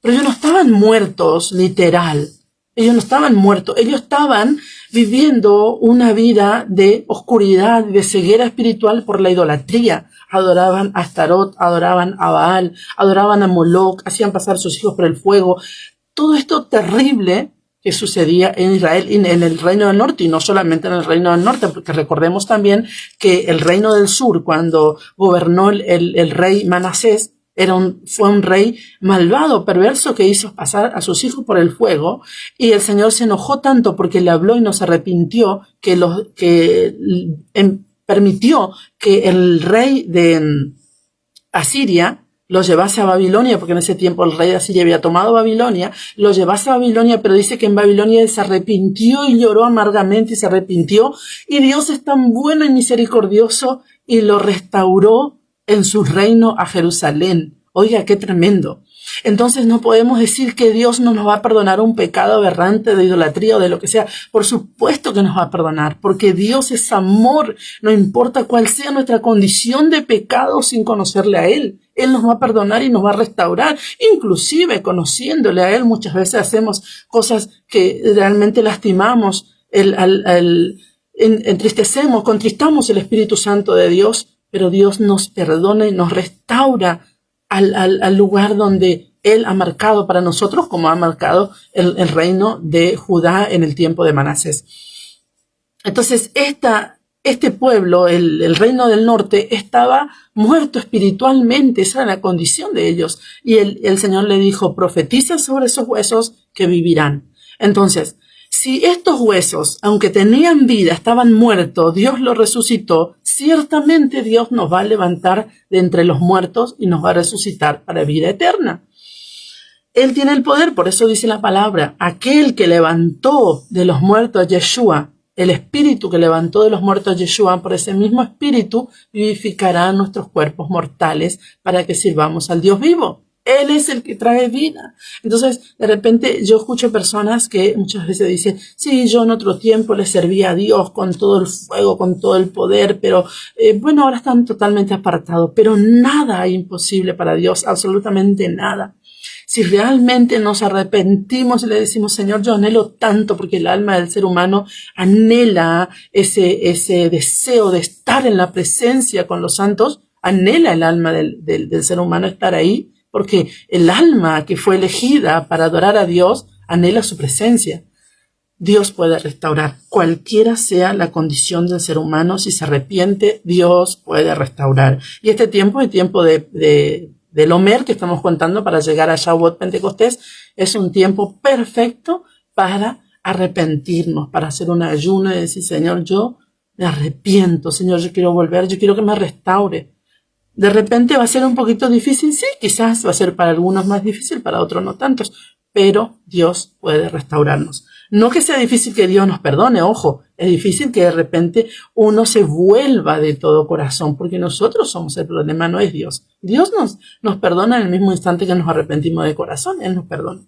Pero ellos no estaban muertos, literal. Ellos no estaban muertos, ellos estaban viviendo una vida de oscuridad, de ceguera espiritual por la idolatría. Adoraban a Astarot, adoraban a Baal, adoraban a Moloch, hacían pasar sus hijos por el fuego. Todo esto terrible que sucedía en Israel y en el reino del norte, y no solamente en el reino del norte, porque recordemos también que el reino del sur, cuando gobernó el rey Manasés, fue un rey malvado, perverso, que hizo pasar a sus hijos por el fuego, y el Señor se enojó tanto porque le habló y no se arrepintió, permitió que el rey de Asiria lo llevase a Babilonia, porque en ese tiempo el rey de Asiria había tomado Babilonia, lo llevase a Babilonia, pero dice que en Babilonia él se arrepintió y lloró amargamente y se arrepintió, y Dios es tan bueno y misericordioso y lo restauró en su reino a Jerusalén. Oiga, qué tremendo. Entonces no podemos decir que Dios no nos va a perdonar un pecado aberrante de idolatría o de lo que sea. Por supuesto que nos va a perdonar, porque Dios es amor, no importa cuál sea nuestra condición de pecado sin conocerle a Él. Él nos va a perdonar y nos va a restaurar. Inclusive conociéndole a Él muchas veces hacemos cosas que realmente lastimamos, entristecemos, contristamos el Espíritu Santo de Dios, pero Dios nos perdona y nos restaura al lugar donde Él ha marcado para nosotros, como ha marcado el reino de Judá en el tiempo de Manasés. Entonces, este pueblo, el reino del norte, estaba muerto espiritualmente, esa era la condición de ellos. Y el Señor le dijo, profetiza sobre esos huesos que vivirán. Entonces, si estos huesos, aunque tenían vida, estaban muertos, Dios los resucitó, ciertamente Dios nos va a levantar de entre los muertos y nos va a resucitar para vida eterna. Él tiene el poder, por eso dice la palabra, aquel que levantó de los muertos a Yeshua, el espíritu que levantó de los muertos a Yeshua, por ese mismo espíritu vivificará nuestros cuerpos mortales para que sirvamos al Dios vivo. Él es el que trae vida. Entonces, de repente, yo escucho personas que muchas veces dicen, sí, yo en otro tiempo le servía a Dios con todo el fuego, con todo el poder, pero bueno, ahora están totalmente apartados. Pero nada es imposible para Dios, absolutamente nada. Si realmente nos arrepentimos y le decimos, Señor, yo anhelo tanto, porque el alma del ser humano anhela ese deseo de estar en la presencia con los santos, anhela el alma del ser humano estar ahí, porque el alma que fue elegida para adorar a Dios anhela su presencia. Dios puede restaurar. Cualquiera sea la condición del ser humano, si se arrepiente, Dios puede restaurar. Y este tiempo, el tiempo del Omer que estamos contando para llegar a Shavuot Pentecostés, es un tiempo perfecto para arrepentirnos, para hacer un ayuno y decir, Señor, yo me arrepiento, Señor, yo quiero volver, yo quiero que me restaure. De repente va a ser un poquito difícil, sí, quizás va a ser para algunos más difícil, para otros no tantos, pero Dios puede restaurarnos. No que sea difícil que Dios nos perdone, ojo, es difícil que de repente uno se vuelva de todo corazón, porque nosotros somos el problema, no es Dios. Dios nos perdona en el mismo instante que nos arrepentimos de corazón, Él nos perdona.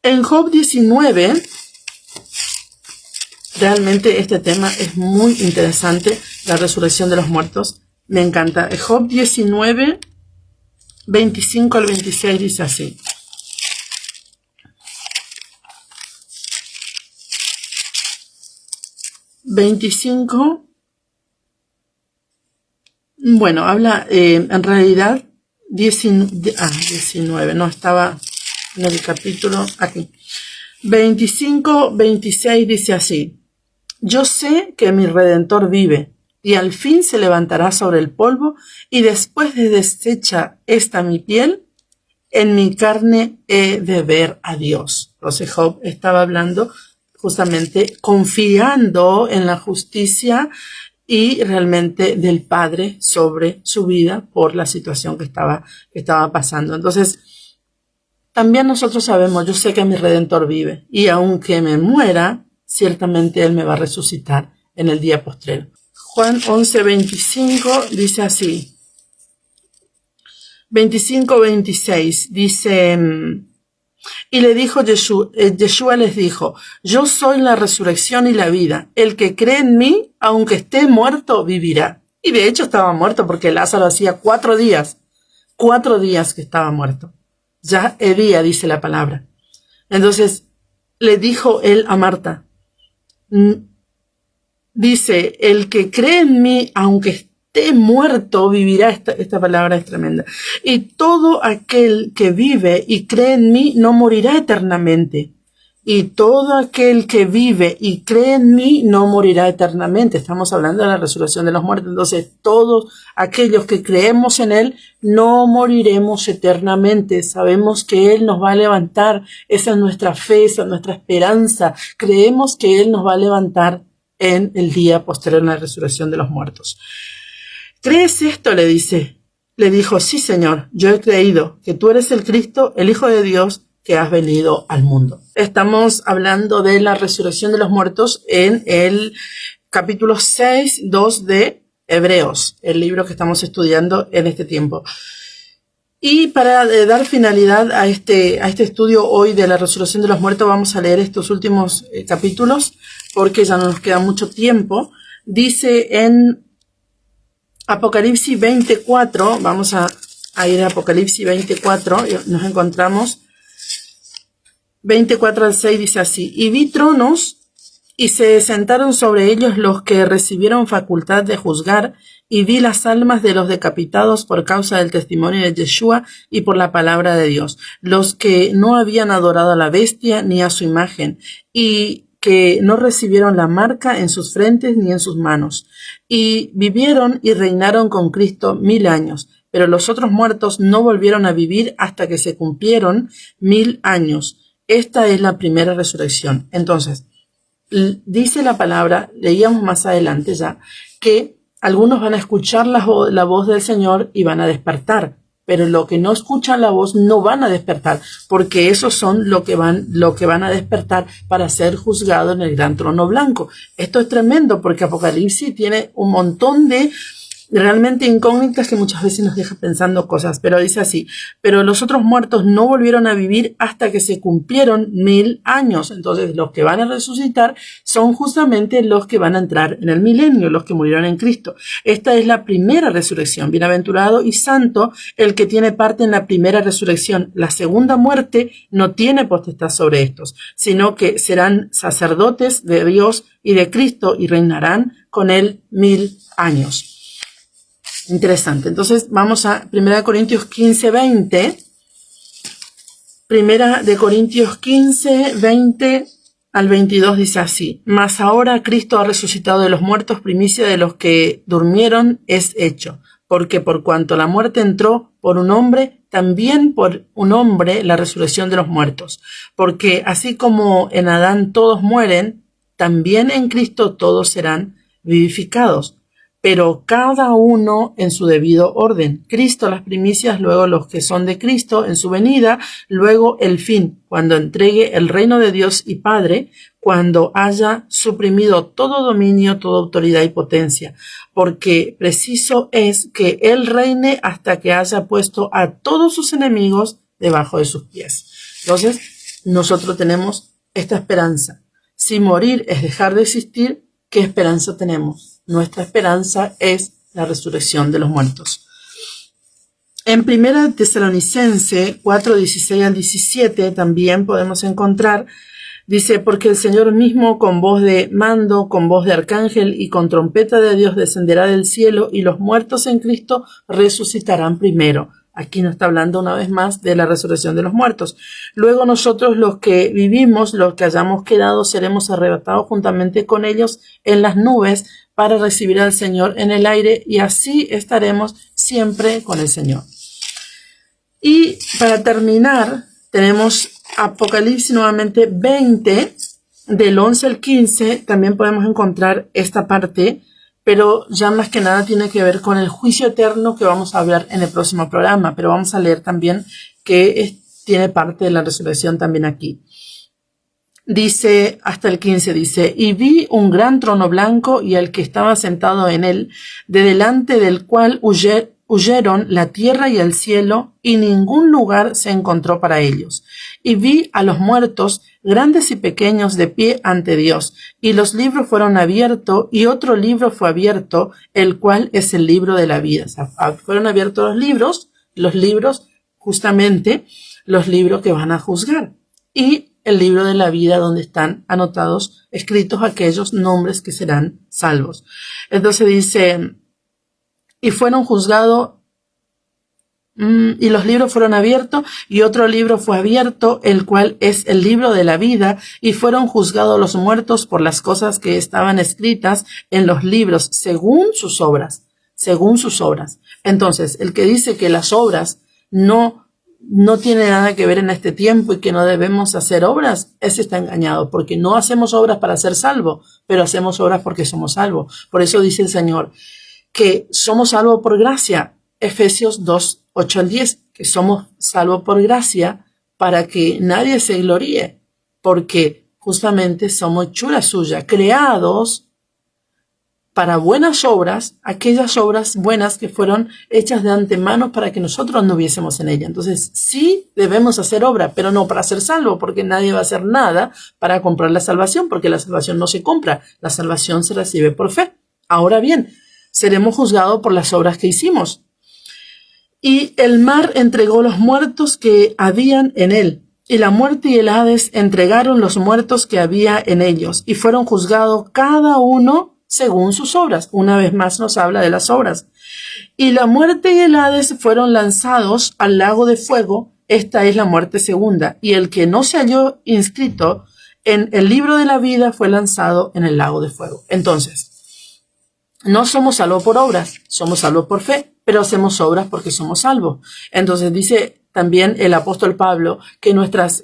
En Job 19, realmente este tema es muy interesante, la resurrección de los muertos. Me encanta. Job 19, 25 al 26 dice así. Bueno, habla en realidad 19, no estaba en el capítulo aquí. 25-26 dice así: Yo sé que mi Redentor vive, y al fin se levantará sobre el polvo, y después de deshecha esta mi piel, en mi carne he de ver a Dios. Entonces Job estaba hablando justamente confiando en la justicia y realmente del Padre sobre su vida por la situación que estaba pasando. Entonces, también nosotros sabemos, yo sé que mi Redentor vive, y aunque me muera, ciertamente Él me va a resucitar en el día postrero. Juan 11:25 dice así, 25-26 dice, y le dijo Yeshua les dijo, yo soy la resurrección y la vida, el que cree en mí, aunque esté muerto, vivirá. Y de hecho estaba muerto porque Lázaro hacía 4 días que estaba muerto. Ya hería, dice la palabra. Entonces le dijo él a Marta, dice, el que cree en mí, aunque esté muerto, vivirá. Esta palabra es tremenda. Y todo aquel que vive y cree en mí no morirá eternamente. Y todo aquel que vive y cree en mí no morirá eternamente. Estamos hablando de la resurrección de los muertos. Entonces, todos aquellos que creemos en Él no moriremos eternamente. Sabemos que Él nos va a levantar. Esa es nuestra fe, esa es nuestra esperanza. Creemos que Él nos va a levantar en el día posterior a la resurrección de los muertos. ¿Crees esto? Le dijo, sí, Señor, yo he creído que tú eres el Cristo, el Hijo de Dios, que has venido al mundo. Estamos hablando de la resurrección de los muertos en el capítulo 6:2 de Hebreos, el libro que estamos estudiando en este tiempo. Y para dar finalidad a este estudio hoy de la resurrección de los muertos, vamos a leer estos últimos capítulos, porque ya no nos queda mucho tiempo. Dice en Apocalipsis 24, vamos a ir a Apocalipsis 24, nos encontramos 24-6, dice así, y vi tronos, y se sentaron sobre ellos los que recibieron facultad de juzgar, y vi las almas de los decapitados por causa del testimonio de Yeshua y por la palabra de Dios, los que no habían adorado a la bestia ni a su imagen, y que no recibieron la marca en sus frentes ni en sus manos, y vivieron y reinaron con Cristo 1000 años, pero los otros muertos no volvieron a vivir hasta que se cumplieron 1000 años. Esta es la primera resurrección. Entonces, dice la palabra, leíamos más adelante ya, que algunos van a escuchar la voz del Señor y van a despertar, pero los que no escuchan la voz no van a despertar, porque esos son lo que van a despertar para ser juzgados en el gran trono blanco. Esto es tremendo porque Apocalipsis tiene un montón de realmente incógnitas que muchas veces nos deja pensando cosas, pero dice así, pero los otros muertos no volvieron a vivir hasta que se cumplieron 1000 años. Entonces los que van a resucitar son justamente los que van a entrar en el milenio, los que murieron en Cristo. Esta es la primera resurrección. Bienaventurado y santo el que tiene parte en la primera resurrección. La segunda muerte no tiene potestad sobre estos, sino que serán sacerdotes de Dios y de Cristo y reinarán con él 1000 años. Interesante. Entonces vamos a 1 Corintios 15:20. 1 Corintios 15:20 al 22 dice así: Mas ahora Cristo ha resucitado de los muertos, primicia de los que durmieron es hecho. Porque por cuanto la muerte entró por un hombre, también por un hombre la resurrección de los muertos. Porque así como en Adán todos mueren, también en Cristo todos serán vivificados, pero cada uno en su debido orden. Cristo las primicias, luego los que son de Cristo en su venida, luego el fin, cuando entregue el reino de Dios y Padre, cuando haya suprimido todo dominio, toda autoridad y potencia, porque preciso es que Él reine hasta que haya puesto a todos sus enemigos debajo de sus pies. Entonces, nosotros tenemos esta esperanza. Si morir es dejar de existir, ¿qué esperanza tenemos? Nuestra esperanza es la resurrección de los muertos. En 1 Tesalonicense 4:16 al 17 también podemos encontrar, dice, porque el Señor mismo con voz de mando, con voz de arcángel y con trompeta de Dios descenderá del cielo y los muertos en Cristo resucitarán primero. Aquí nos está hablando una vez más de la resurrección de los muertos. Luego nosotros los que vivimos, los que hayamos quedado, seremos arrebatados juntamente con ellos en las nubes para recibir al Señor en el aire y así estaremos siempre con el Señor. Y para terminar, tenemos Apocalipsis nuevamente 20, del 11 al 15, también podemos encontrar esta parte, pero ya más que nada tiene que ver con el juicio eterno que vamos a hablar en el próximo programa, pero vamos a leer también que tiene parte de la resurrección también aquí. Dice, hasta el 15 dice, y vi un gran trono blanco y al que estaba sentado en él, de delante del cual huyeron la tierra y el cielo, y ningún lugar se encontró para ellos. Y vi a los muertos, grandes y pequeños, de pie ante Dios, y los libros fueron abiertos, y otro libro fue abierto, el cual es el libro de la vida. O sea, fueron abiertos los libros, justamente los libros que van a juzgar. Y el libro de la vida donde están anotados, escritos aquellos nombres que serán salvos. Entonces dice, y fueron juzgados, y los libros fueron abiertos, y otro libro fue abierto, el cual es el libro de la vida, y fueron juzgados los muertos por las cosas que estaban escritas en los libros, según sus obras. Entonces, el que dice que las obras no tiene nada que ver en este tiempo y que no debemos hacer obras, ese está engañado, porque no hacemos obras para ser salvos, pero hacemos obras porque somos salvos. Por eso dice el Señor que somos salvos por gracia, Efesios 2, 8 al 10, que somos salvos por gracia para que nadie se gloríe, porque justamente somos hechura suya, creados para buenas obras, aquellas obras buenas que fueron hechas de antemano para que nosotros anduviésemos en ella. Entonces, sí debemos hacer obra, pero no para ser salvo, porque nadie va a hacer nada para comprar la salvación, porque la salvación no se compra, la salvación se recibe por fe. Ahora bien, seremos juzgados por las obras que hicimos. Y el mar entregó los muertos que habían en él, y la muerte y el Hades entregaron los muertos que había en ellos, y fueron juzgados cada uno según sus obras. Una vez más nos habla de las obras. Y la muerte y el Hades fueron lanzados al lago de fuego. Esta es la muerte segunda. Y el que no se halló inscrito en el libro de la vida fue lanzado en el lago de fuego. Entonces, no somos salvos por obras, somos salvos por fe, pero hacemos obras porque somos salvos. Entonces dice también el apóstol Pablo que nuestras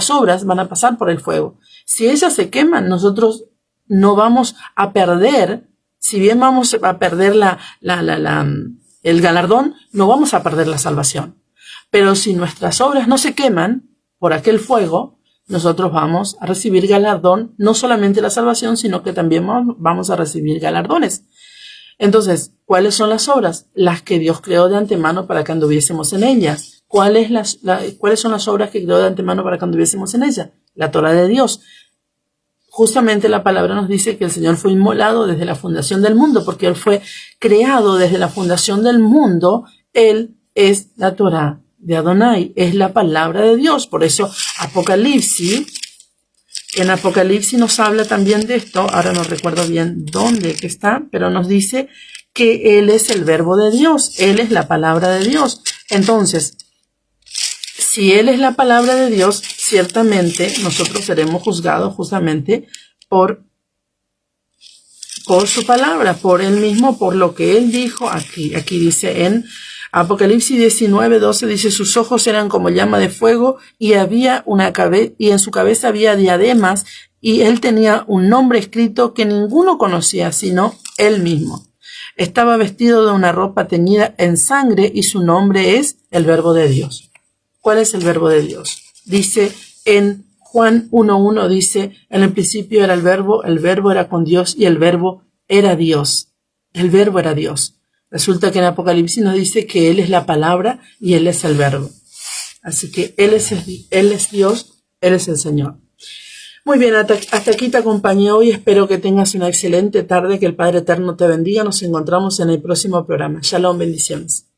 obras van a pasar por el fuego. Si ellas se queman, nosotros no vamos a perder, si bien vamos a perder el galardón, no vamos a perder la salvación. Pero si nuestras obras no se queman por aquel fuego, nosotros vamos a recibir galardón, no solamente la salvación, sino que también vamos a recibir galardones. Entonces, ¿cuáles son las obras? Las que Dios creó de antemano para que anduviésemos en ellas. ¿Cuáles son las obras que creó de antemano para que anduviésemos en ellas? La Torah de Dios. Justamente la palabra nos dice que el Señor fue inmolado desde la fundación del mundo, porque Él fue creado desde la fundación del mundo. Él es la Torah de Adonai, es la palabra de Dios. Por eso en Apocalipsis nos habla también de esto. Ahora no recuerdo bien dónde que está, pero nos dice que Él es el verbo de Dios, Él es la palabra de Dios. Entonces, si Él es la palabra de Dios, ciertamente nosotros seremos juzgados justamente por su palabra, por Él mismo, por lo que Él dijo aquí. Aquí dice en Apocalipsis 19, 12, dice, sus ojos eran como llama de fuego y en su cabeza había diademas y Él tenía un nombre escrito que ninguno conocía sino Él mismo. Estaba vestido de una ropa teñida en sangre y su nombre es el Verbo de Dios. ¿Cuál es el Verbo de Dios? Dice en Juan 1:1, dice, en el principio era el Verbo era con Dios y el Verbo era Dios. El Verbo era Dios. Resulta que en Apocalipsis nos dice que Él es la palabra y Él es el Verbo. Así que Él es Dios, Él es el Señor. Muy bien, hasta aquí te acompañé hoy. Espero que tengas una excelente tarde, que el Padre Eterno te bendiga. Nos encontramos en el próximo programa. Shalom, bendiciones.